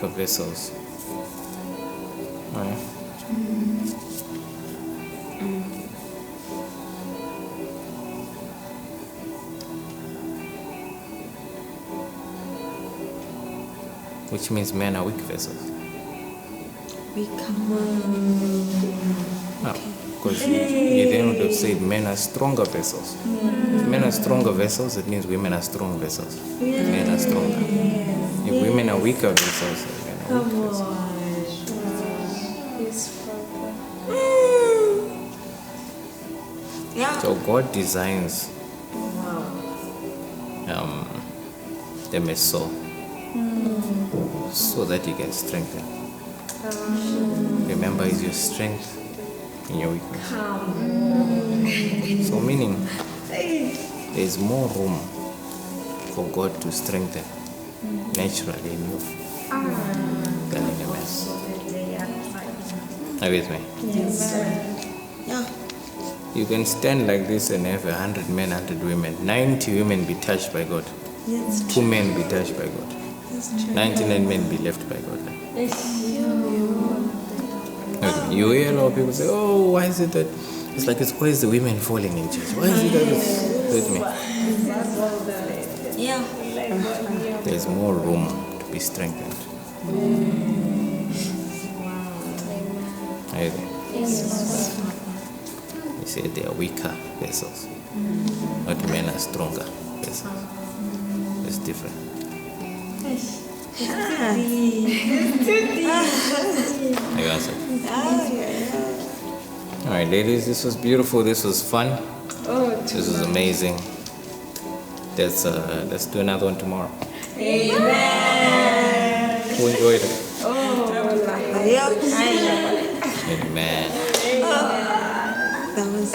weaker vessels. Right? Which means men are weak vessels. Because you then would have said men are stronger vessels. If men are stronger vessels, it means women are strong vessels. Men are stronger. If women are weaker vessels, then men are weak vessels. So God designs them as so that you can strengthen. Remember, is your strength in your weakness. So meaning, there is more room for God to strengthen naturally in you than in a man. Are you with me? Yes. Yeah. You can stand like this and have 100 men, 100 women. 90 women be touched by God. Yes. 2 men be touched by God. 99 men be left by God. You hear a lot of people say, oh, why is it that it's like it's always the women falling in church? Why is it that it's with me? Yeah. There's more room to be strengthened. Are you there? Yes. You say they are weaker vessels, but men are stronger vessels. It's different. Are you answered? All right, ladies, this was beautiful. This was fun. This was amazing. Let's do another one tomorrow. Amen. Who enjoyed it? Amen. Amen. That was